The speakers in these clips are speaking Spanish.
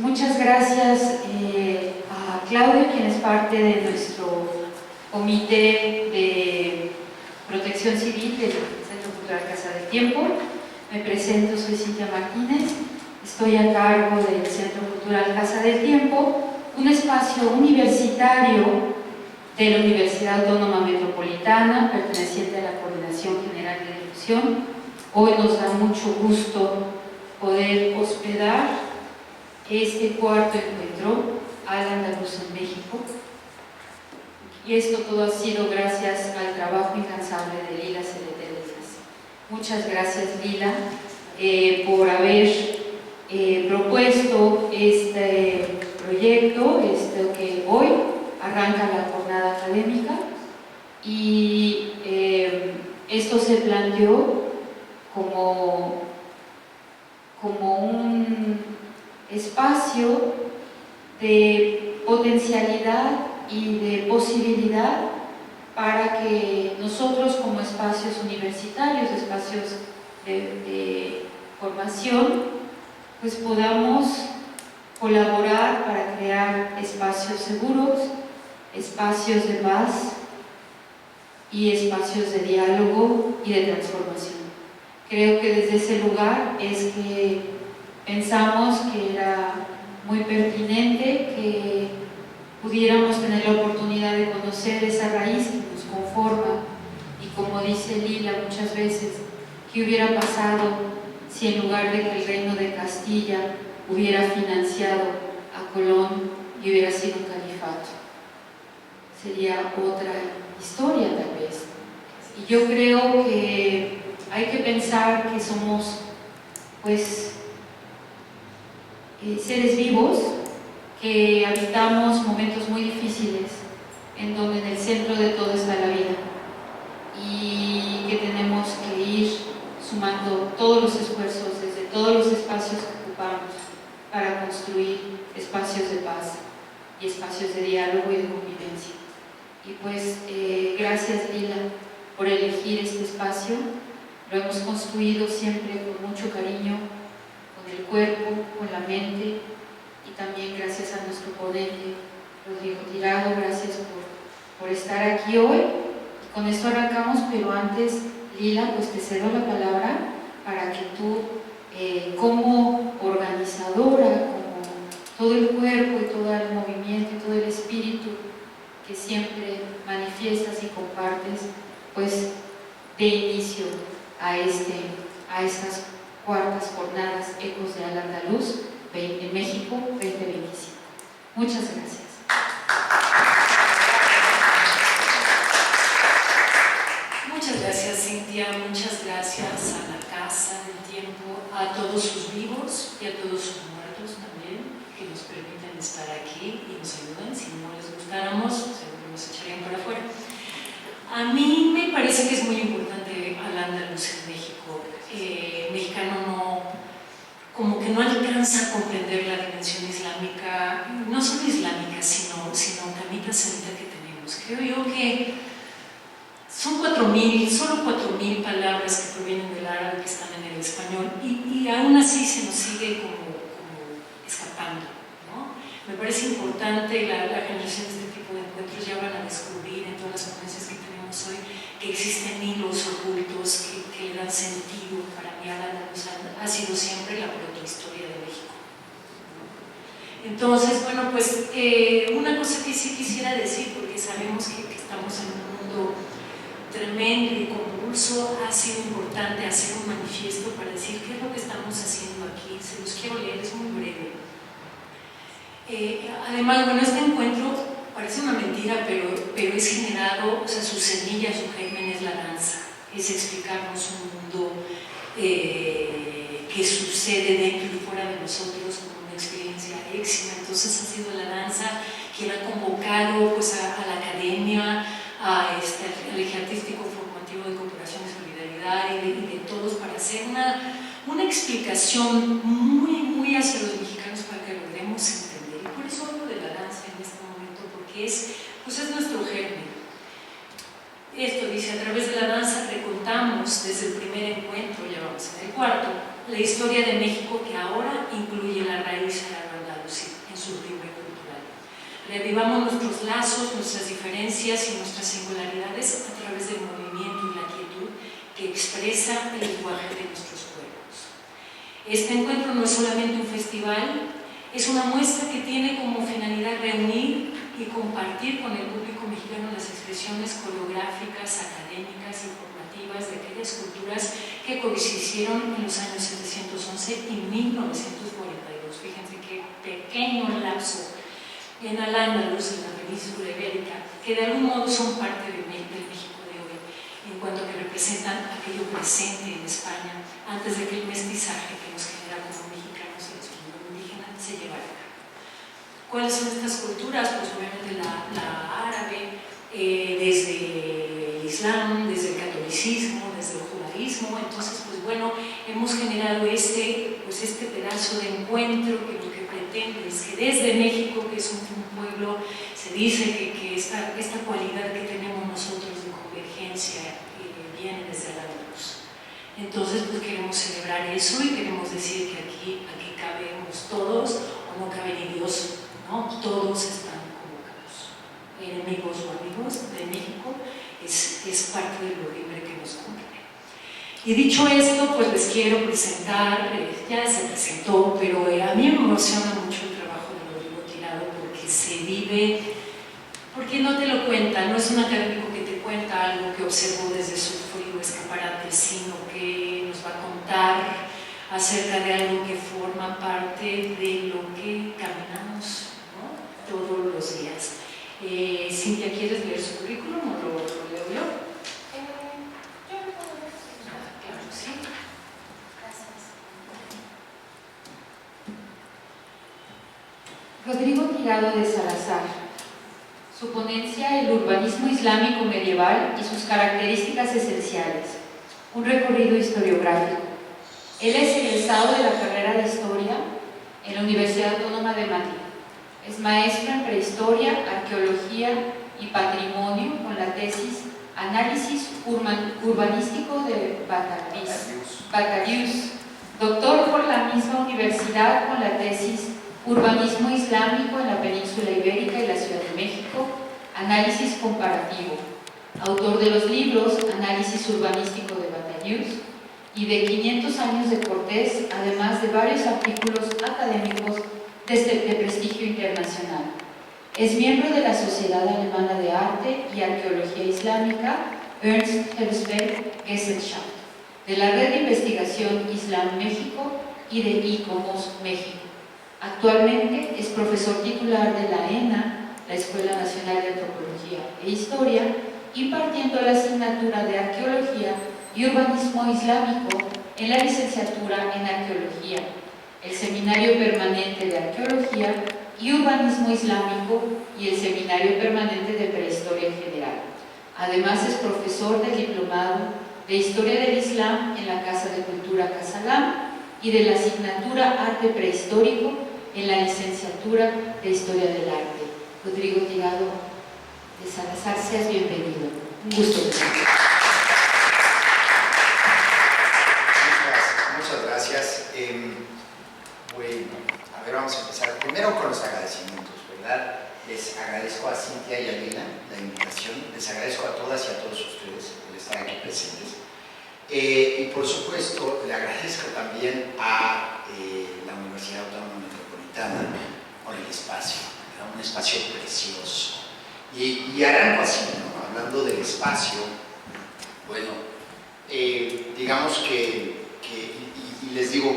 muchas gracias a Claudia, quien es parte de nuestro Comité de Protección Civil del Centro Cultural Casa del Tiempo. Me presento, soy Cintia Martínez, estoy a cargo del Centro Cultural Casa del Tiempo, un espacio universitario de la Universidad Autónoma Metropolitana, perteneciente a la Coordinación General de Difusión. Hoy nos da mucho gusto poder hospedar este cuarto encuentro al andaluz en México. Y esto todo ha sido gracias al trabajo incansable de Lila Celetelezas. Muchas gracias, Lila, por haber propuesto este proyecto, que hoy arranca la jornada académica, y esto se planteó como un espacio de potencialidad y de posibilidad para que nosotros, como espacios universitarios, espacios de formación, pues podamos colaborar para crear espacios seguros, espacios de paz y espacios de diálogo y de transformación. Creo que desde ese lugar es que pensamos que era muy pertinente que pudiéramos tener la oportunidad de conocer esa raíz que nos conforma, y como dice Lila muchas veces, ¿qué hubiera pasado si en lugar de que el reino de Castilla hubiera financiado a Colón y hubiera sido un califato? Sería otra historia tal vez. Y yo creo que hay que pensar que somos pues seres vivos que habitamos momentos muy difíciles, en donde en el centro de todo está la vida, y que tenemos que ir sumando todos los esfuerzos desde todos los espacios que ocupamos para construir espacios de paz y espacios de diálogo y de convivencia. Y pues gracias, Lila, por elegir este espacio. Lo hemos construido siempre con mucho cariño, con el cuerpo, con la mente, y también gracias a nuestro ponente, Rodrigo Tirado. Gracias por estar aquí hoy. Y con esto arrancamos, pero antes, Lila, pues te cedo la palabra para que tú, como organizadora, como todo el cuerpo y todo el movimiento y todo el espíritu que siempre manifiestas y compartes, pues de inicio a estas cuartas jornadas Ecos de Al-Andalus en México 2025. Muchas gracias. Muchas gracias, Cintia. Muchas gracias a la Casa del Tiempo, a todos sus vivos y a todos sus muertos también, que nos permiten estar aquí y nos ayudan. Si no les gustáramos, seguro nos echarían para afuera. A mí me parece que es muy importante Al-Andalus en México. Mexicano como que no alcanza a comprender la dimensión islámica, no solo islámica, sino camita semita que tenemos. Creo yo que son solo 4.000 palabras que provienen del árabe que están en el español, y aún así se nos sigue como escapando, ¿no? Me parece importante, la generación de este tipo de encuentros ya van a descubrir en todas las ponencias que tenemos hoy que existen hilos ocultos que le dan sentido. Para mí Al-Andalus ha sido siempre la protohistoria de México, ¿no? Entonces, bueno, pues una cosa que sí quisiera decir, porque sabemos que estamos en un mundo tremendo y convulso, ha sido importante hacer un manifiesto para decir qué es lo que estamos haciendo aquí. Se los quiero leer, es muy breve. Además, bueno, este encuentro parece una mentira, pero es generado, o sea, su semilla, su germen es la danza, es explicarnos un mundo que sucede dentro y fuera de nosotros como una experiencia éxima. Entonces ha sido la danza quien ha convocado pues, a la academia, al eje artístico formativo de cooperación y solidaridad y de todos, para hacer una explicación muy hacia los mexicanos para que logremos entender. Y por eso hablo de la danza en este momento, porque es nuestro germen. Esto dice: a través de la danza recontamos desde el primer encuentro, ya vamos en el cuarto, la historia de México, que ahora incluye la raíz de la Al-Andalus. surtibre cultural. Revivamos nuestros lazos, nuestras diferencias y nuestras singularidades a través del movimiento y la quietud que expresa el lenguaje de nuestros pueblos. Este encuentro no es solamente un festival, es una muestra que tiene como finalidad reunir y compartir con el público mexicano las expresiones coreográficas, académicas y formativas de aquellas culturas que coexistieron en los años 711 y 1942. Fíjense qué pequeño lapso en Al-Ándalus, en la península ibérica, que de algún modo son parte del México de hoy, en cuanto a que representan aquello presente en España antes de que el mestizaje que nos genera como mexicanos y los pueblos indígenas se llevara a cabo. ¿Cuáles son estas culturas? Pues obviamente la árabe, desde el Islam, desde el catolicismo, desde el judaísmo. Entonces, pues bueno, hemos generado este pedazo de encuentro que lo que pretende es que desde México, que es un pueblo, se dice que esta cualidad que tenemos nosotros de convergencia viene desde la luz. Entonces, pues queremos celebrar eso y queremos decir que aquí cabemos todos, o no cabe ni Dios, ¿no? Todos están convocados. Enemigos o amigos de México es parte de lo libre que nos cumple. Y dicho esto, pues les quiero presentar, ya se presentó, pero a mí me emociona mucho el trabajo de Rodrigo Tirado porque se vive, porque no te lo cuenta, no es un académico que te cuenta algo que observó desde su frío escaparate, sino que nos va a contar acerca de algo que forma parte de lo que caminamos, ¿no? Todos los días. Cintia, ¿quieres leer su currículum o lo leo yo? Rodrigo Tirado de Salazar. Su ponencia, el urbanismo islámico medieval y sus características esenciales. Un recorrido historiográfico. Él es egresado de la carrera de Historia en la Universidad Autónoma de Madrid. Es maestro en Prehistoria, Arqueología y Patrimonio con la tesis Análisis Urbanístico de Bacarius. Doctor por la misma universidad con la tesis Urbanismo Islámico en la Península Ibérica y la Ciudad de México, Análisis Comparativo. Autor de los libros Análisis Urbanístico de Bacarius y de 500 años de Cortés, además de varios artículos académicos de prestigio internacional. Es miembro de la Sociedad Alemana de Arte y Arqueología Islámica Ernst Herzberg Gesellschaft, de la Red de Investigación Islam México y de ICOMOS México. Actualmente es profesor titular de la ENA, la Escuela Nacional de Antropología e Historia, impartiendo la asignatura de Arqueología y Urbanismo Islámico en la licenciatura en Arqueología, el Seminario Permanente de Arqueología y Urbanismo Islámico y el Seminario Permanente de Prehistoria en general. Además es profesor del Diplomado de Historia del Islam en la Casa de Cultura Casalam y de la asignatura Arte Prehistórico en la licenciatura de Historia del Arte. Rodrigo Tirado de Salazar, seas bienvenido. Un gusto. Muchas gracias. Bueno, a ver, vamos a empezar primero con los agradecimientos, ¿verdad? Les agradezco a Cintia y a Lina la invitación, les agradezco a todas y a todos ustedes el estar aquí presentes. Y por supuesto, le agradezco también a la Universidad Autónoma Metropolitana por el espacio, ¿verdad? Un espacio precioso. Y arranco así, ¿no? Hablando del espacio, bueno, digamos que y les digo,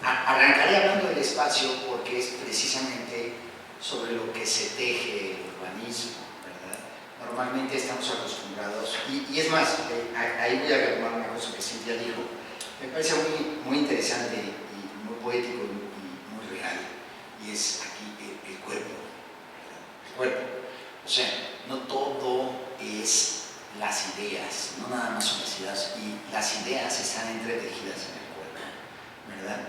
arrancaré hablando del espacio porque es precisamente sobre lo que se teje el urbanismo, ¿verdad? Normalmente estamos acostumbrados, y es más, ahí voy a retomar una cosa que Cintia dijo, me parece muy interesante y muy poético y muy real, y es aquí el cuerpo, ¿verdad? El cuerpo. O sea, no todo es las ideas, no nada más son las ideas, y las ideas están entretejidas en el cuerpo, ¿verdad?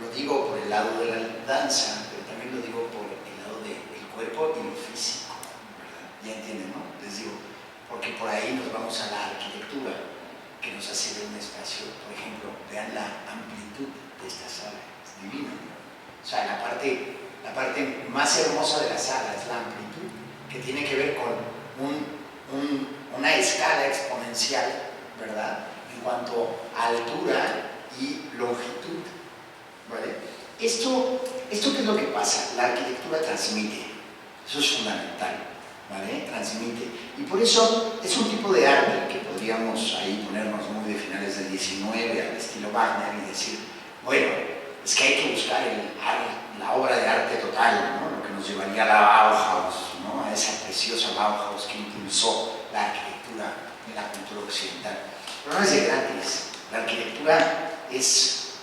Lo digo por el lado de la danza, pero también lo digo por el lado del cuerpo y lo físico, ¿verdad? Ya entienden, ¿no? Les digo, porque por ahí nos vamos a la arquitectura, que nos hace ver un espacio. Por ejemplo, vean la amplitud de esta sala, es divina, ¿no? O sea, la parte más hermosa de la sala es la amplitud, que tiene que ver con una escala exponencial, ¿verdad? En cuanto a altura y longitud, ¿vale? ¿Esto qué es lo que pasa? La arquitectura transmite, eso es fundamental, ¿vale? Transmite. Y por eso es un tipo de arte que podríamos ahí ponernos muy de finales del 19 al estilo Wagner y decir, bueno, es que hay que buscar la obra de arte total, ¿no? Lo que nos llevaría a la Bauhaus, ¿no? A esa preciosa Bauhaus que impulsó la arquitectura en la cultura occidental. Pero no es de gratis. La arquitectura es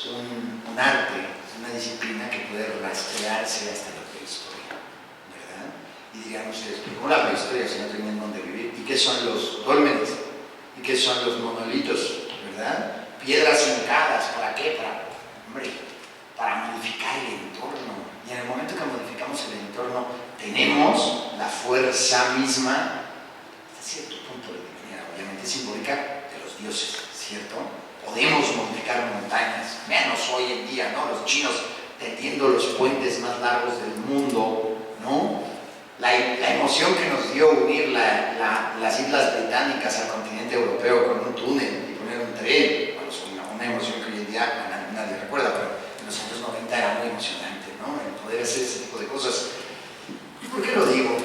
un arte, una disciplina que puede rastrearse hasta la prehistoria, ¿verdad? Y dirían ustedes, ¿cómo la prehistoria si no tenían dónde vivir? ¿Y qué son los dólmenes? ¿Y qué son los monolitos? ¿Verdad? Piedras hincadas, ¿para qué? Para modificar el entorno. Y en el momento que modificamos el entorno, tenemos la fuerza misma, hasta cierto punto de manera obviamente simbólica, de los dioses, ¿cierto? Podemos modificar montañas, menos hoy en día, ¿no? Los chinos tendiendo los puentes más largos del mundo, ¿no? La emoción que nos dio unir las islas británicas al continente europeo con un túnel y poner un tren, bueno, es una emoción que hoy en día nadie recuerda, pero en los años 90 era muy emocionante, ¿no? El poder hacer ese tipo de cosas. ¿Y por qué lo digo?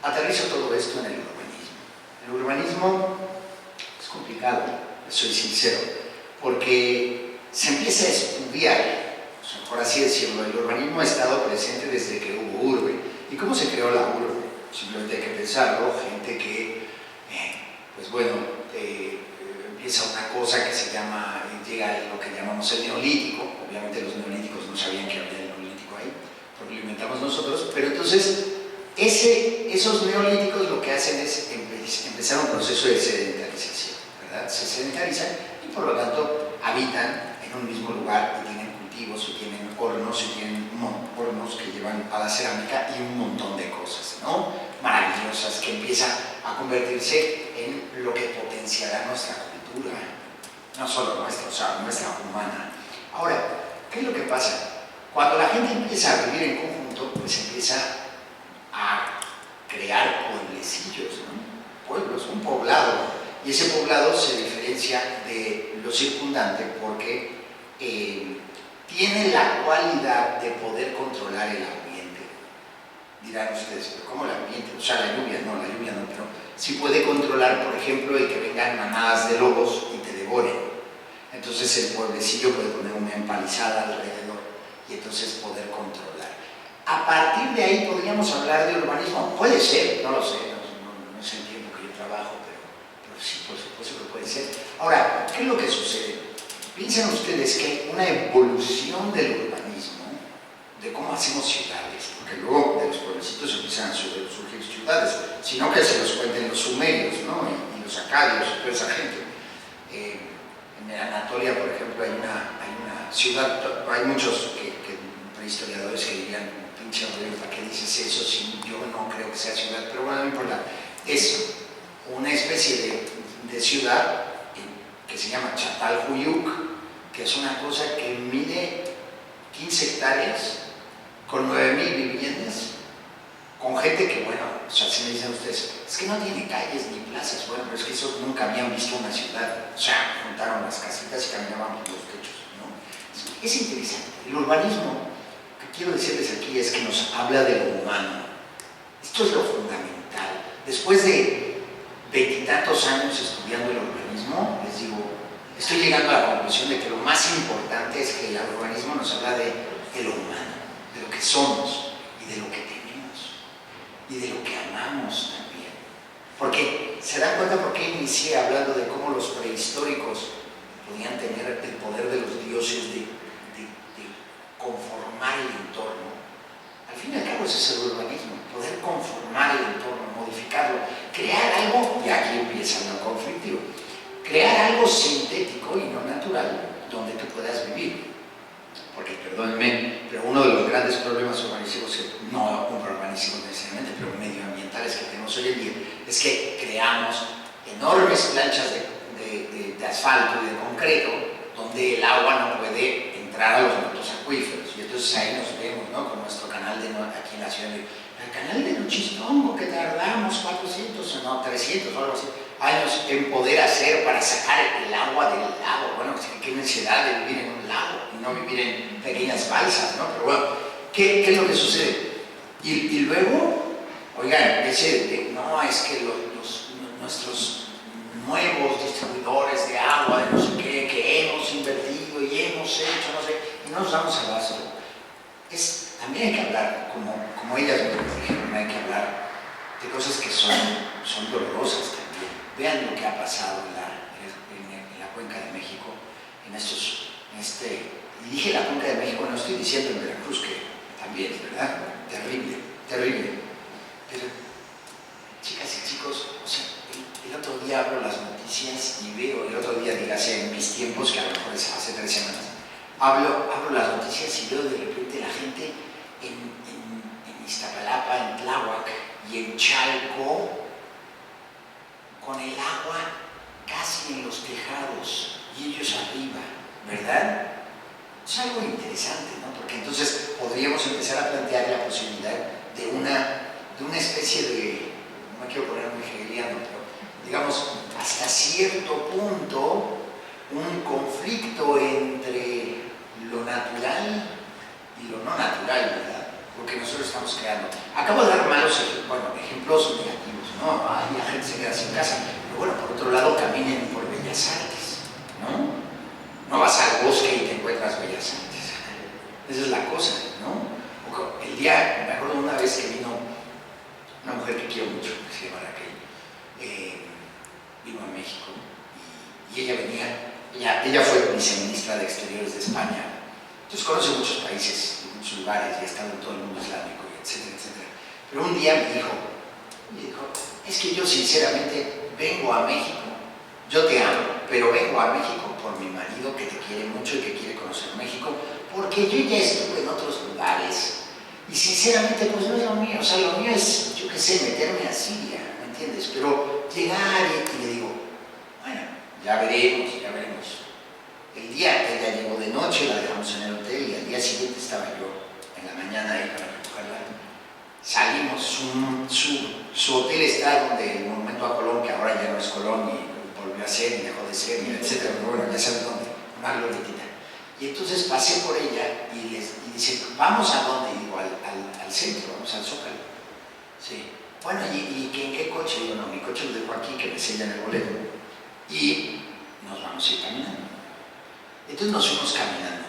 Aterrizo todo esto en el urbanismo. El urbanismo es complicado, soy sincero, porque se empieza a estudiar, o sea, por así decirlo, el urbanismo ha estado presente desde que hubo urbe. ¿Y cómo se creó la urbe? Simplemente hay que pensarlo, gente que, pues bueno, empieza una cosa que se llama, llega a lo que llamamos el neolítico. Obviamente los neolíticos no sabían que había el neolítico ahí, porque lo inventamos nosotros, pero entonces esos neolíticos lo que hacen es empezar un proceso de sedentarización, ¿verdad? Se sedentarizan y por lo tanto habitan en un mismo lugar y tienen cultivos y tienen hornos y tienen hornos que llevan a la cerámica y un montón de cosas, ¿no? Maravillosas, que empiezan a convertirse en lo que potenciará nuestra cultura, no solo nuestra, o sea, nuestra humana. Ahora, ¿qué es lo que pasa? Cuando la gente empieza a vivir en conjunto, pues empieza a crear pueblecillos, ¿no? Pueblos, un poblado, y ese poblado se diferencia de lo circundante porque tiene la cualidad de poder controlar el ambiente. Dirán ustedes, ¿pero cómo el ambiente? O sea, la lluvia no, pero sí puede controlar, por ejemplo, el que vengan manadas de lobos y te devoren. Entonces el pueblecillo puede poner una empalizada alrededor y entonces poder controlar. A partir de ahí podríamos hablar de urbanismo. Puede ser, no lo sé, no es el tiempo que yo trabajo, pero sí, por supuesto que puede ser. Ahora, ¿qué es lo que sucede? Piensen ustedes que hay una evolución del urbanismo, de cómo hacemos ciudades, porque luego de los pueblecitos empiezan a surgir ciudades, sino que se los cuenten los sumerios, ¿no? y los acadios, toda esa gente. En Anatolia, por ejemplo, hay una ciudad, hay muchos prehistoriadores que dirían, pinche rollo, ¿para qué dices eso? Si yo no creo que sea ciudad, pero bueno, no importa. Es una especie de ciudad que se llama Çatalhöyük, que es una cosa que mide 15 hectáreas, con 9,000 viviendas, con gente que, bueno, o sea, si me dicen ustedes, es que no tiene calles ni plazas, bueno, pero es que eso nunca habían visto una ciudad, o sea, juntaron las casitas y caminaban por los techos, ¿no? Es interesante. El urbanismo, que quiero decirles aquí, es que nos habla de lo humano. Esto es lo fundamental. Después de 20 y tantos años estudiando el urbanismo, les digo, estoy llegando a la conclusión de que lo más importante es que el urbanismo nos habla de lo humano, de lo que somos y de lo que tenemos y de lo que amamos también. Porque, ¿se dan cuenta por qué inicié hablando de cómo los prehistóricos podían tener el poder de los dioses de conformar el entorno? Al fin y al cabo ese es el urbanismo, poder conformar el entorno, modificarlo, crear algo, y aquí empieza lo conflictivo, crear algo sintético y no natural donde tú puedas vivir. Porque, perdónenme, pero uno de los grandes problemas urbanísticos, no urbanísticos necesariamente, pero medioambientales que tenemos hoy en día, es que creamos enormes planchas de asfalto y de concreto donde el agua no puede entrar a los mantos acuíferos. y entonces ahí nos vemos, ¿no? Con nuestro canal de aquí en la ciudad. El canal de Nochistongo, que tardamos 400, no, 300 o algo así, años en poder hacer para sacar el agua del lago. Bueno, qué necesidad de vivir en un lago y no vivir en pequeñas balsas, ¿no? Pero bueno, ¿qué es lo que sucede? Y luego, oigan, no, es que nuestros nuevos distribuidores de agua, de no sé qué, que hemos invertido y hemos hecho, no sé, y no nos damos abasto. También hay que hablar, como ellas me dijeron, hay que hablar de cosas que son dolorosas también. Vean lo que ha pasado en la Cuenca de México, y dije la Cuenca de México, no estoy diciendo en Veracruz, que también, ¿verdad? Terrible, terrible. Pero, chicas y chicos, o sea, el otro día abro las noticias y veo, el otro día, dígase, en mis tiempos, que a lo mejor es hace 3 semanas, abro las noticias y veo de repente la gente en Iztapalapa, en Tláhuac y en Chalco, con el agua casi en los tejados y ellos arriba, ¿verdad? Es algo interesante, ¿no? Porque entonces podríamos empezar a plantear la posibilidad de una especie de, no me quiero poner muy hegeliano, pero digamos, hasta cierto punto, un conflicto entre lo natural y lo no natural, ¿verdad? Lo que nosotros estamos creando. Acabo de dar malos ejemplos negativos, ¿no? La gente se queda sin casa. Pero bueno, por otro lado, caminen por Bellas Artes, ¿no? No vas al bosque y te encuentras Bellas Artes. Esa es la cosa, ¿no? Me acuerdo una vez que vino una mujer que quiero mucho, que se llama Raquel, vino a México y ella fue viceministra de Exteriores de España. Entonces conoce muchos países, muchos lugares y ha estado en todo el mundo islámico, etcétera, etcétera. Pero un día me dijo, es que yo sinceramente vengo a México, yo te amo, pero vengo a México por mi marido que te quiere mucho y que quiere conocer México, porque yo ya estuve en otros lugares y sinceramente pues no es lo mío, o sea, lo mío es, yo qué sé, meterme a Siria, ¿me entiendes? Pero llegar y le digo, bueno, ya veremos. El día que ella llegó de noche, la dejamos en el hotel y al día siguiente estaba yo en la mañana ahí para recogerla. Salimos, su hotel está donde el Monumento a Colón, que ahora ya no es Colón y volvió a ser y dejó de ser, y etcétera, pero bueno, ya saben dónde, una glorietita. Y entonces pasé por ella y dice, ¿vamos a dónde? Y digo, al centro, vamos al Zócalo. Sí. Bueno, ¿y en qué coche? Digo, no, mi coche lo dejo aquí, que me sellan el boleto. Y nos vamos a ir caminando. Entonces nos fuimos caminando.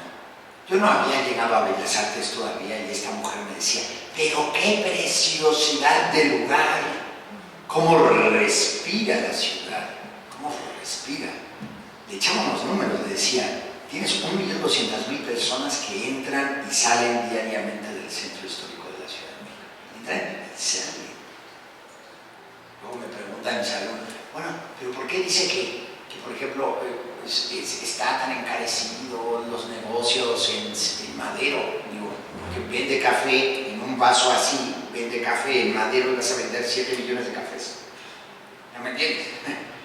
Yo no había llegado a Bellas Artes todavía y esta mujer me decía, pero qué preciosidad de lugar, cómo respira la ciudad, cómo respira. Le echamos los números, le decía, tienes 1.200.000 personas que entran y salen diariamente del centro histórico de la Ciudad de México. Entran y salen. Luego me preguntan en el salón, bueno, pero ¿por qué dice que por ejemplo, está tan encarecido los negocios en Madero? Digo, porque vende café en un vaso así, vende café en Madero y vas a vender 7 millones de cafés. ¿No me entiendes?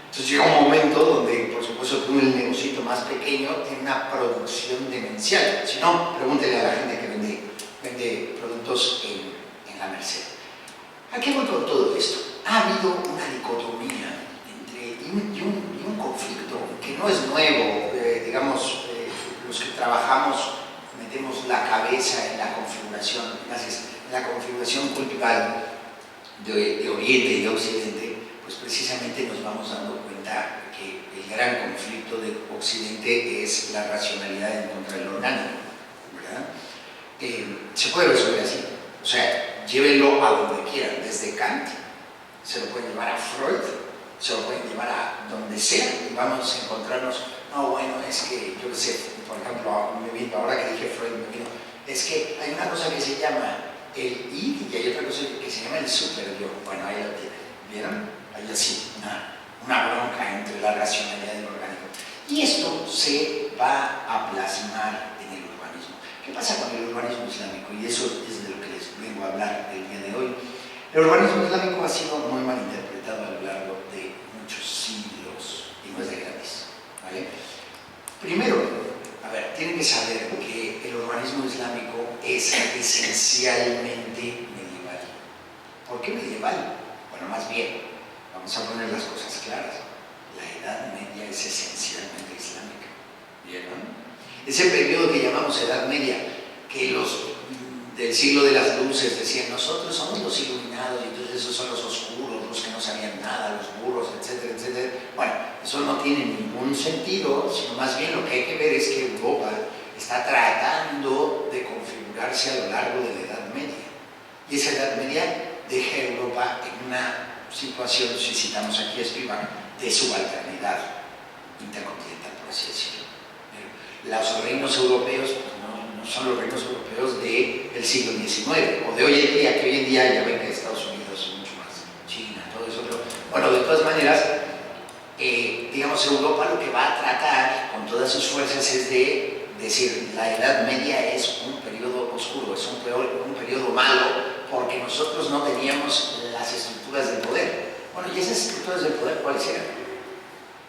Entonces llega un momento donde, por supuesto, tú, el negocito más pequeño, tiene una producción demencial. Si no, pregúntele a la gente que vende productos en la Merced. ¿A qué voy con todo esto? Ha habido una dicotomía y un conflicto que no es nuevo. Digamos, los que trabajamos metemos la cabeza en la configuración cultural de Oriente y de Occidente, pues precisamente nos vamos dando cuenta que el gran conflicto de Occidente es la racionalidad en contra del orgánico, ¿verdad? Se puede resolver así, o sea, llévenlo a donde quieran, desde Kant, se lo pueden llevar a Freud, se lo pueden llevar a donde sea y vamos a encontrarnos, no, bueno, es que, yo qué sé, por ejemplo, ahora que dije Freud, me vino, es que hay una cosa que se llama el id y hay otra cosa que se llama el super-yo. Bueno, ahí lo tienen, ¿vieron? Hay así, una bronca entre la racionalidad y el orgánico. Y esto se va a plasmar en el urbanismo. ¿Qué pasa con el urbanismo islámico? Y eso es de lo que les vengo a hablar el día de hoy. El urbanismo islámico ha sido muy mal interpretado a lo largo de muchos siglos y no es de gratis, ¿vale? Primero, a ver, tienen que saber que el urbanismo islámico es esencialmente medieval. ¿Por qué medieval? Bueno, más bien, vamos a poner las cosas claras. La Edad Media es esencialmente islámica. ¿Vieron? Ese periodo que llamamos Edad Media, que los del siglo de las luces decían, nosotros somos los iluminados, y entonces esos son los oscuros, los que no sabían nada, los burros, etcétera, etcétera. Bueno, eso no tiene ningún sentido, sino más bien lo que hay que ver es que Europa está tratando de configurarse a lo largo de la Edad Media. Y esa Edad Media deja a Europa en una situación, si citamos aquí a Spivak, de subalternidad intercontinental, por así decirlo. Los reinos europeos no son los reinos europeos del siglo XIX o de hoy en día, que hoy en día ya ven que Estados Unidos es mucho más, China, todo eso. Pero, bueno, de todas maneras, digamos, Europa lo que va a tratar con todas sus fuerzas es de decir, la Edad Media es un periodo oscuro, es un periodo malo, porque nosotros no teníamos las estructuras del poder. Bueno, ¿y esas estructuras del poder cuáles eran?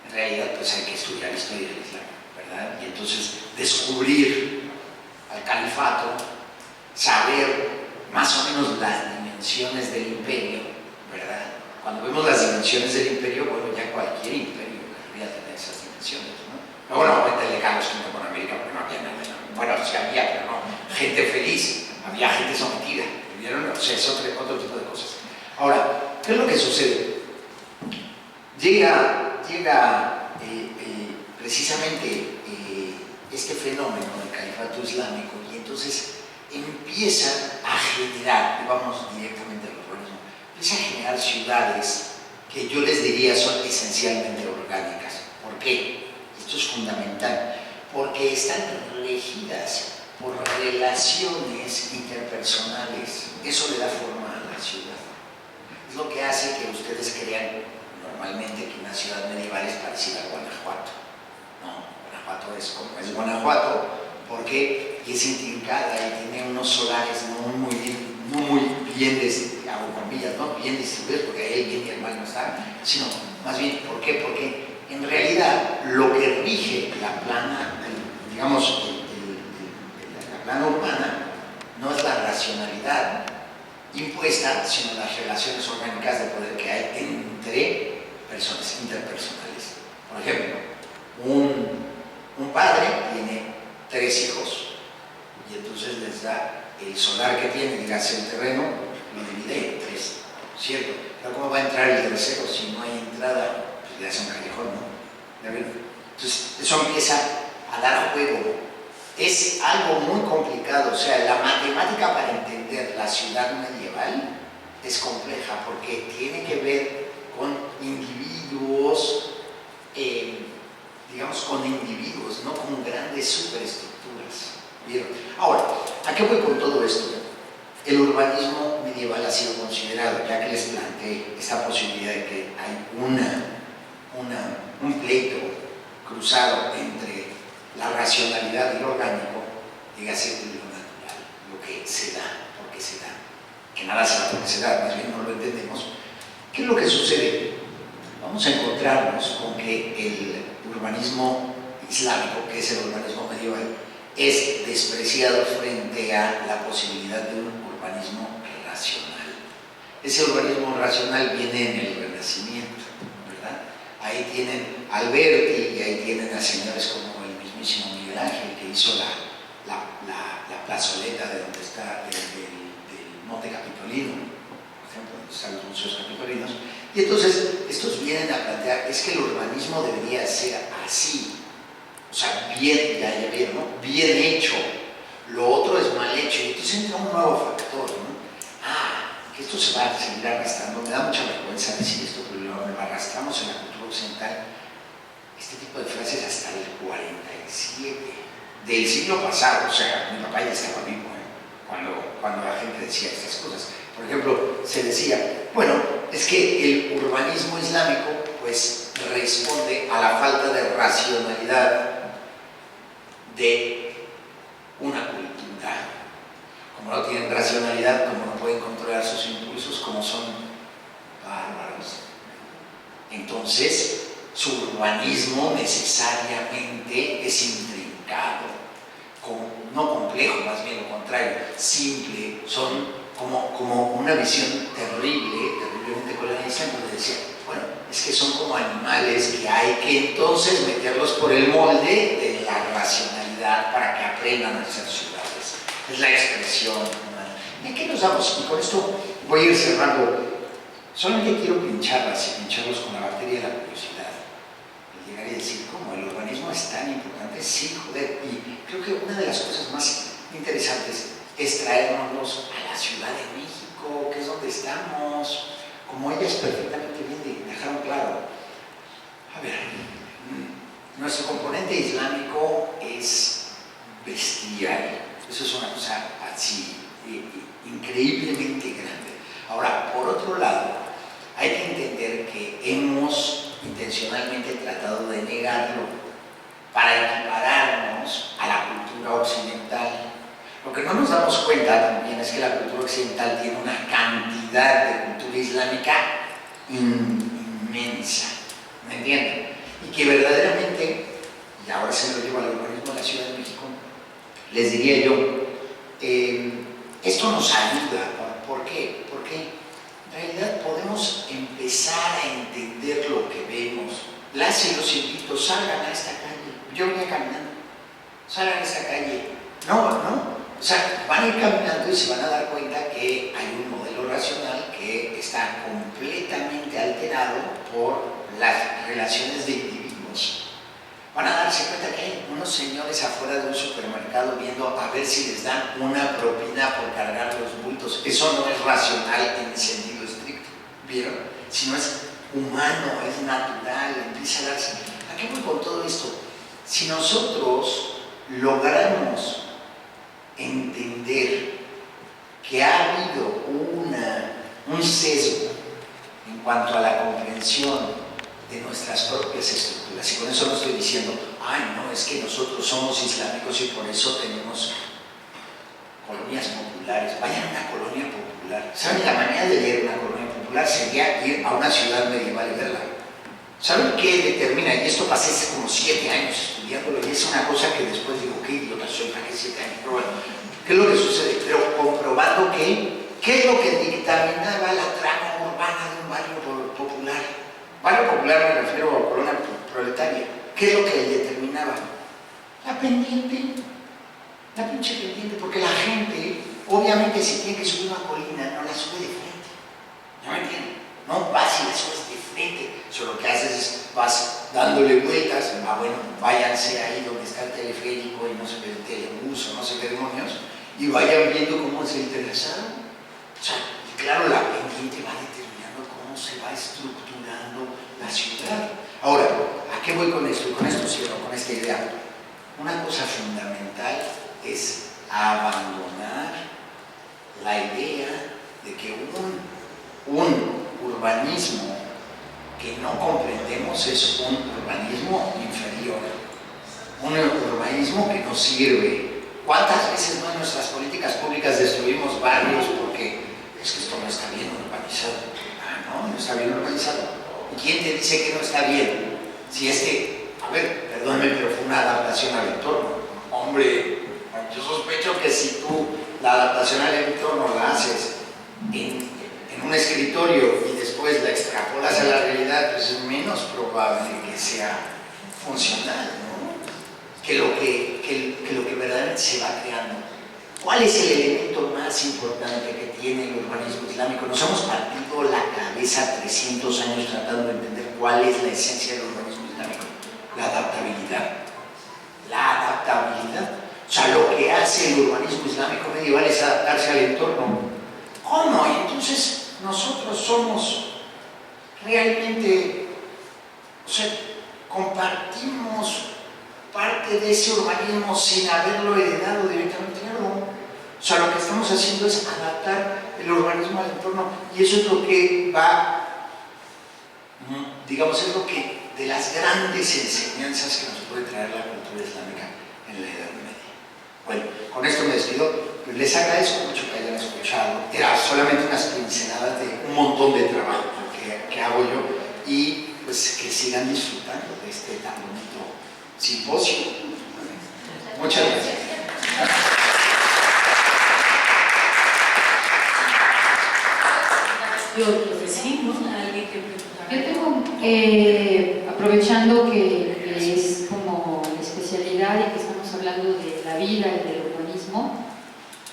En realidad, pues hay que estudiar historia del Islam, ¿verdad? Y entonces descubrir al califato, saber más o menos las dimensiones del imperio, ¿verdad? Cuando vemos las dimensiones del imperio, bueno, ya cualquier imperio debería tener esas dimensiones, ¿no? Luego no, ahorita le Carlos V con América, porque no había nada, ¿no? Bueno, sí había, pero no, gente feliz, había gente sometida, ¿vieron? O sea, es otro tipo de cosas. Ahora, ¿qué es lo que sucede? Llega precisamente este fenómeno del califato islámico y entonces empieza a generar, y vamos directamente al urbanismo, empieza a generar ciudades que yo les diría son esencialmente orgánicas. ¿Por qué? Esto es fundamental, porque están regidas por relaciones interpersonales. Eso le da forma a la ciudad. Es lo que hace que ustedes crean normalmente que una ciudad medieval es parecida a Guanajuato. No, Guanajuato es como es Guanajuato, porque es intrincada y tiene unos solares no muy bien distribuidos, porque ahí el bien y el mal no están, sino más bien, ¿por qué? Porque en realidad lo que rige la plana, digamos, la plana urbana, no es la racionalidad impuesta, sino las relaciones orgánicas de poder que hay entre personas interpersonales. Por ejemplo, un padre tiene 3 hijos y entonces les da el solar que tiene, dígase el terreno, lo divide en 3, ¿cierto? Pero ¿cómo va a entrar el tercero si no hay entrada? Pues le hace un callejón, ¿no? Entonces eso empieza a dar juego. Es algo muy complicado, o sea, la matemática para entender la ciudad medieval es compleja porque tiene que ver con individuos, digamos, con individuos, no con grandes superestructuras. ¿Vieron? Ahora, ¿a qué voy con todo esto? El urbanismo medieval ha sido considerado, ya que les planteé esta posibilidad de que hay un pleito cruzado entre la racionalidad y lo orgánico, dígase lo natural, lo que se da, porque se da, que nada se da porque se da, más bien no lo entendemos. ¿Qué es lo que sucede? Vamos a encontrarnos con que el urbanismo islámico, que es el urbanismo medieval, es despreciado frente a la posibilidad de un urbanismo racional. Ese urbanismo racional viene en el Renacimiento, ¿verdad? Ahí tienen a Alberti y ahí tienen a señores como el mismísimo Miguel Ángel, que hizo la plazoleta de donde está del Monte Capitolino, por ejemplo, donde están los museos capitolinos. Y entonces estos vienen a plantear, es que el urbanismo debería ser así, o sea, bien, ya vieron, ¿no? Bien hecho. Lo otro es mal hecho. Y entonces entra un nuevo factor, ¿no? Que esto se va a seguir arrastrando. Me da mucha vergüenza decir esto, pero lo arrastramos en la cultura occidental. Este tipo de frases hasta el 47 del siglo pasado. O sea, mi papá ya estaba vivo, cuando la gente decía estas cosas. Por ejemplo, se decía, bueno, es que el urbanismo islámico, pues, responde a la falta de racionalidad de una cultura. Como no tienen racionalidad, como no pueden controlar sus impulsos, como son bárbaros, entonces su urbanismo necesariamente es intrincado, no complejo, más bien lo contrario, simple, son como una visión terriblemente colonialista, donde decía, bueno, es que son como animales que hay que entonces meterlos por el molde de la racionalidad para que aprendan a ser ciudades. Es la expresión humana. ¿De qué nos damos? Y con esto voy a ir cerrando. Solamente quiero pincharlos con la bacteria de la curiosidad. Y llegar y decir, ¿cómo el urbanismo es tan importante? Sí, joder. Y creo que una de las cosas más interesantes es traernos a la Ciudad de México, que es donde estamos, como ellas perfectamente bien dejaron claro. A ver, nuestro componente islámico es bestial. Eso es una cosa así, increíblemente grande. Ahora, por otro lado, hay que entender que hemos intencionalmente tratado de negarlo para equipararnos a la cultura occidental. Lo que no nos damos cuenta también es que la cultura occidental tiene una cantidad de cultura islámica inmensa, ¿me entienden? Y que verdaderamente, y ahora se me lo llevo al urbanismo de la Ciudad de México, les diría yo, esto nos ayuda. ¿Por qué? Porque en realidad podemos empezar a entender lo que vemos. Las y los invito, salgan a esta calle. Yo venía caminando, salgan a esta calle. O sea, van a ir caminando y se van a dar cuenta que hay un modelo racional que está completamente alterado por las relaciones de individuos. Van a darse cuenta que hay unos señores afuera de un supermercado viendo a ver si les dan una propina por cargar los bultos. Eso no es racional en el sentido estricto, ¿vieron? Sino es humano, es natural, empieza a darse. ¿A qué voy con todo esto? Si nosotros logramos entender que ha habido un sesgo en cuanto a la comprensión de nuestras propias estructuras, y con eso no estoy diciendo, ay no, es que nosotros somos islámicos y por eso tenemos colonias populares. Vayan a una colonia popular. ¿Saben? La manera de leer una colonia popular sería ir a una ciudad medieval y verla. ¿Saben qué determina? Y esto pasé hace como 7 años estudiándolo, y es una cosa que después digo, qué idiota soy, ¿para qué 7 años? Pero bueno, ¿qué es lo que sucede? Pero comprobando que, ¿qué es lo que dictaminaba la trama urbana de un barrio popular? Barrio popular me refiero a colonia proletaria. ¿Qué es lo que determinaba? La pendiente, la pinche pendiente, porque la gente, obviamente, si tiene que subir una colina, no la sube de frente. ¿No me entienden? No vas y la subes de frente. Eso lo que haces es vas dándole vueltas. Bueno, váyanse ahí donde está el teleférico y no se ve el telebús o no sé qué demonios, y vayan viendo cómo se entrelazan. O sea, y claro, la pendiente va determinando cómo se va estructurando la ciudad. Ahora, ¿a qué voy con esto? Y con esto cierro, con esta idea. Una cosa fundamental es abandonar la idea de que un urbanismo que no comprendemos es un urbanismo inferior, un urbanismo que no sirve. ¿Cuántas veces no en nuestras políticas públicas destruimos barrios porque es que esto no está bien urbanizado? No está bien urbanizado. ¿Y quién te dice que no está bien? Si es que, a ver, perdóname, pero fue una adaptación al entorno. Hombre, yo sospecho que si tú la adaptación al entorno la haces en un escritorio y después la extrapolas a la realidad, pues es menos probable que sea funcional, ¿no? Que lo que verdaderamente se va creando. ¿Cuál es el elemento más importante que tiene el urbanismo islámico? Nos hemos partido la cabeza 300 años tratando de entender cuál es la esencia del urbanismo islámico. La adaptabilidad. La adaptabilidad. O sea, lo que hace el urbanismo islámico medieval es adaptarse al entorno. ¿Cómo? Y entonces nosotros somos realmente, o sea, compartimos parte de ese urbanismo sin haberlo heredado directamente. Claro. O sea, lo que estamos haciendo es adaptar el urbanismo al entorno, y eso es lo que va, digamos, es lo que de las grandes enseñanzas que nos puede traer la cultura islámica en la Edad Media. Bueno, con esto me despido. Les agradezco mucho que hayan escuchado. Era solamente unas pinceladas de un montón de trabajo que hago yo, y pues que sigan disfrutando de este tan bonito simposio. Muchas gracias. Yo decimos a alguien que preguntara. Yo tengo, aprovechando que es como la especialidad y que estamos hablando de la vida y del urbanismo,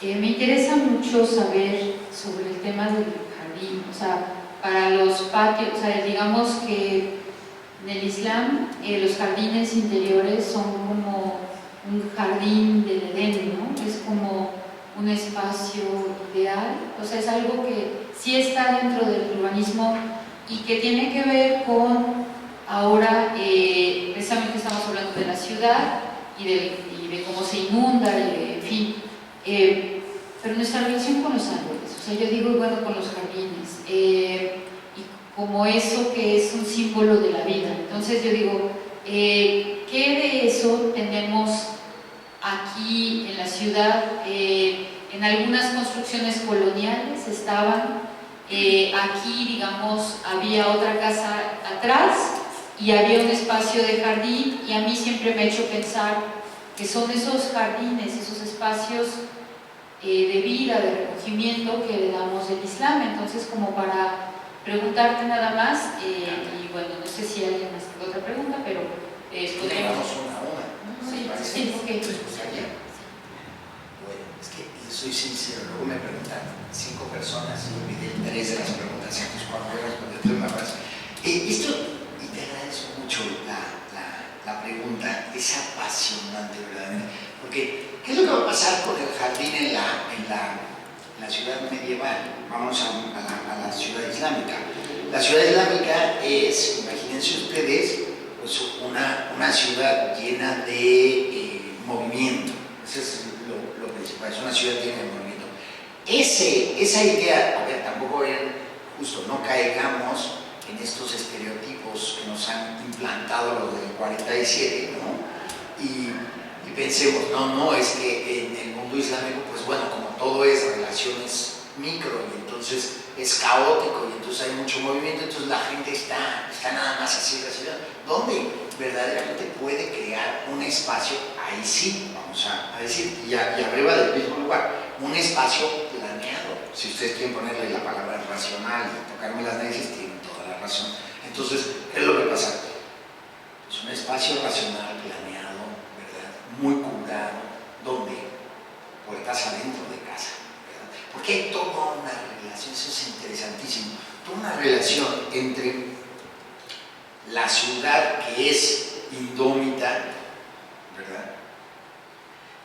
me interesa mucho saber sobre el tema del jardín, o sea, para los patios, o sea, digamos que en el Islam los jardines interiores son como un jardín del Edén, ¿no? Es como un espacio ideal, o sea, es algo que sí está dentro del urbanismo y que tiene que ver con ahora, precisamente estamos hablando de la ciudad y de cómo se inunda, en fin, pero nuestra relación con los árboles, o sea, yo digo, bueno, con los jardines, y como eso que es un símbolo de la vida. Entonces yo digo, ¿qué de eso tenemos aquí en la ciudad? En algunas construcciones coloniales estaban, aquí digamos había otra casa atrás y había un espacio de jardín, y a mí siempre me ha hecho pensar que son esos jardines, esos espacios de vida, de recogimiento que le damos del Islam. Entonces, como para preguntarte nada más, y bueno, no sé si alguien más tiene otra pregunta, pero Podríamos una a una, ¿no? Sí, ¿Les parece? sí, ok. ¿Les gustaría? Bueno, es que soy sincero, luego me preguntan 5 personas y olvidé 3 de las preguntas, entonces cuando voy a responder tú me vas. Esto, y te agradezco mucho la pregunta, es apasionante, ¿verdad? Porque, ¿qué es lo que va a pasar con el jardín en la ciudad medieval? Vamos a la ciudad islámica. La ciudad islámica es, imagínense ustedes, pues una ciudad llena de movimiento. Eso es lo principal, es una ciudad llena de movimiento. Esa idea, a ver, tampoco justo no caigamos en estos estereotipos que nos han implantado los del 47, ¿no? Y pensemos, no, es que en el mundo islámico, pues bueno, como todo es relaciones micro, y entonces es caótico, y entonces hay mucho movimiento, entonces la gente está nada más así, donde verdaderamente puede crear un espacio, ahí sí, vamos a decir, y arriba del mismo lugar, un espacio planeado. Si ustedes quieren ponerle la palabra racional y tocarme las narices, tienen toda la razón. Entonces, ¿qué es lo que pasa? Es un espacio racional planeado, ¿verdad? Muy curado, donde puertas adentro de casa, ¿verdad? Porque hay toda una relación, eso es interesantísimo, toda una relación entre la ciudad, que es indómita, ¿verdad?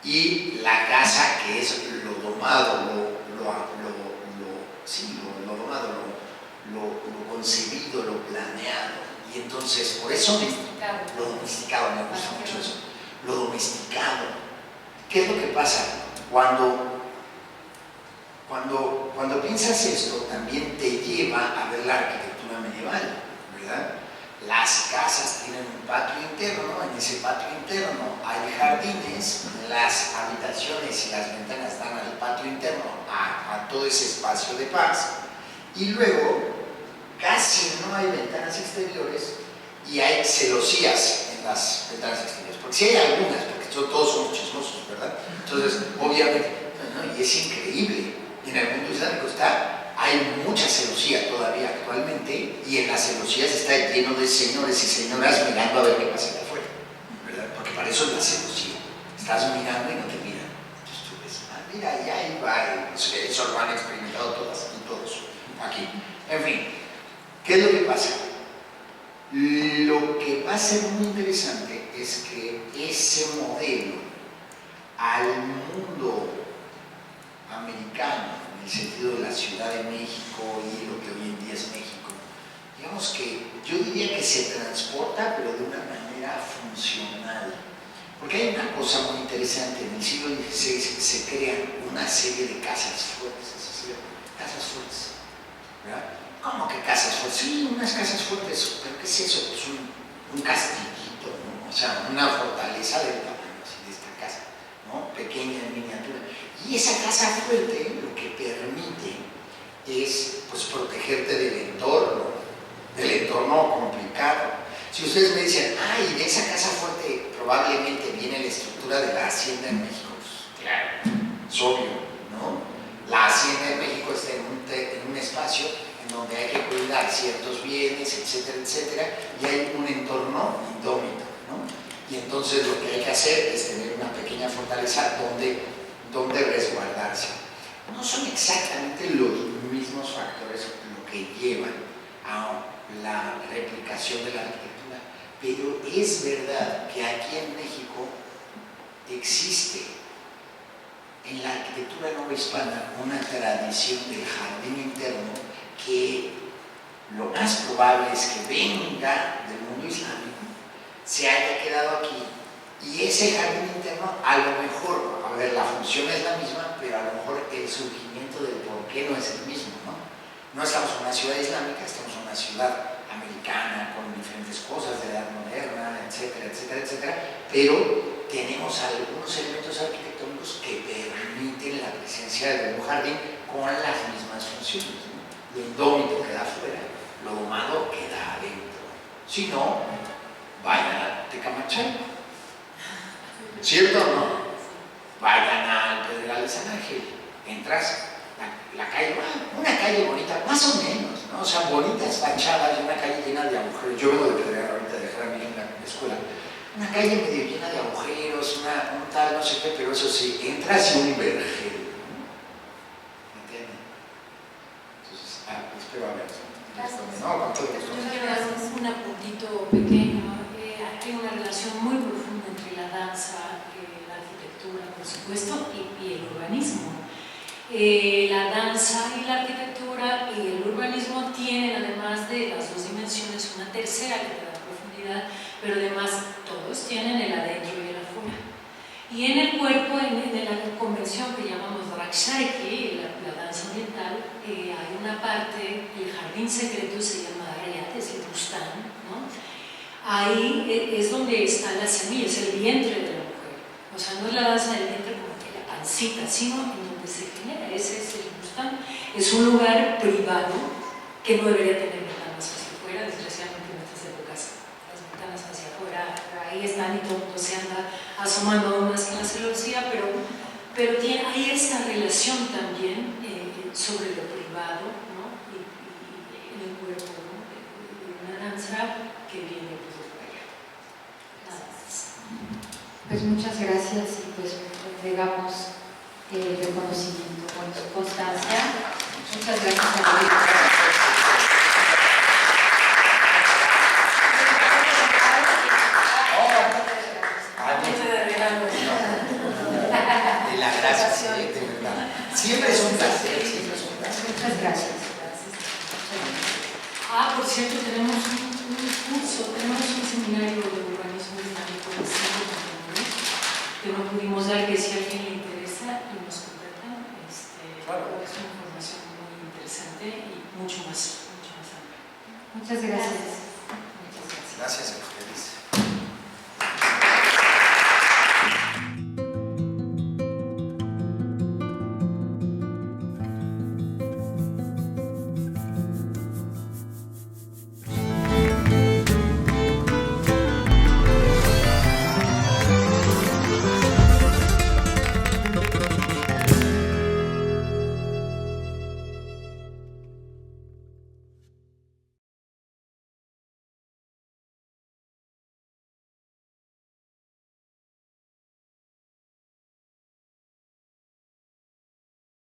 Y la casa, que es lo domado, lo domado, lo concebido, lo planeado. Y entonces, por eso lo domesticado, me gusta mucho eso, lo domesticado. ¿Qué es lo que pasa? Cuando piensas esto, también te lleva a ver la arquitectura medieval, ¿verdad? Las casas tienen un patio interno, en ese patio interno hay jardines, las habitaciones y las ventanas dan al patio interno, a todo ese espacio de paz, y luego casi no hay ventanas exteriores y hay celosías en las ventanas exteriores, porque sí hay algunas, porque todos somos chismosos, ¿verdad? Entonces, obviamente, y es increíble, en el mundo islámico hay mucha celosía todavía actualmente, y en las celosías está lleno de señores y señoras mirando a ver qué pasa allá afuera, ¿verdad? Porque para eso es la celosía, estás mirando y no te miran, entonces tú ves, mira, y ahí va, eso lo han experimentado todas y todos aquí. En fin, ¿qué es lo que pasa? Lo que va a ser muy interesante es que ese modelo al mundo americano, en el sentido de la Ciudad de México y lo que hoy en día es México, digamos que yo diría que se transporta, pero de una manera funcional. Porque hay una cosa muy interesante, en el siglo XVI se crean una serie de casas fuertes, casas fuertes, ¿verdad? ¿Cómo que casas fuertes? Sí, unas casas fuertes, pero ¿qué es eso? Pues un castillito, ¿no? O sea, una fortaleza del tamaño así de esta casa, ¿no? Pequeña en miniatura. Y esa casa fuerte lo que permite es, pues, protegerte del entorno complicado. Si ustedes me dicen, de esa casa fuerte probablemente viene la estructura de la hacienda en México, pues, claro, es obvio, ¿no? La Hacienda de México está en un espacio en donde hay que cuidar ciertos bienes, etcétera, etcétera, y hay un entorno indómito, ¿no? Y entonces lo que hay que hacer es tener una pequeña fortaleza donde resguardarse. No son exactamente los mismos factores lo que llevan a la replicación de la arquitectura, pero es verdad que aquí en México existe en la arquitectura novohispana una tradición del jardín interno que lo más probable es que venga del mundo islámico, se haya quedado aquí, y ese jardín interno a lo mejor, a ver, la función es la misma, pero a lo mejor el surgimiento del por qué no es el mismo, ¿no? No estamos en una ciudad islámica, estamos en una ciudad americana con diferentes cosas de edad moderna, etcétera, etcétera, etcétera, pero tenemos algunos elementos arquitectónicos que permiten la presencia de un jardín con las mismas funciones, ¿no? Lo indómito queda afuera, lo domado queda adentro. Si no, vayan a Tecamachalco, ¿cierto o no? Vayan al Pedregal de San Ángel, entras la calle, una calle bonita, más o menos, ¿no? O sea, bonitas fachadas y una calle llena de agujeros. Yo vengo de Pedregal ahorita, de dejar a mi hija en la escuela. Una calle medio llena de agujeros, un tal, no sé qué, pero eso sí, entras y un vergel, ¿no? ¿Entienden? Entonces, espero haber. Gracias. No, con todo gusto. Yo quiero hacer un apuntito pequeño. Hay una relación muy profunda entre la danza, la arquitectura, por supuesto, y el urbanismo. La danza y la arquitectura y el urbanismo tienen, además de las dos dimensiones, una tercera que te da profundidad, pero además todos tienen el adentro y el afuera. Y en el cuerpo, en la convención que llamamos Rakshaki, la danza oriental, hay una parte, el jardín secreto se llama Arayat, es el Bustán, ¿no? Ahí es donde está la semilla, es el vientre de la mujer. O sea, no es la danza del vientre como que la pancita, sino en donde se genera, ese es el Bustán. Es un lugar privado que no debería tener ventanas hacia afuera, desgraciadamente en estas épocas las ventanas hacia afuera, ahí están y todo el mundo se anda asomando aún más en la celosía, pero hay esta relación también sobre lo privado, ¿no? y en el cuerpo, ¿no? de una danza que viene por allá. Nada más. Pues muchas gracias y pues entregamos el reconocimiento con constancia. Muchas gracias a todos. De la gracia, de verdad. Siempre es un placer, siempre es un placer. Muchas gracias. Por cierto, tenemos un curso, tenemos un seminario de urbanismo dinámico de 5 contenidos que no pudimos dar, que si a alguien le interesa y nos contactan, Claro. es una información muy interesante y mucho más amplia. Muchas gracias. Gracias a ustedes.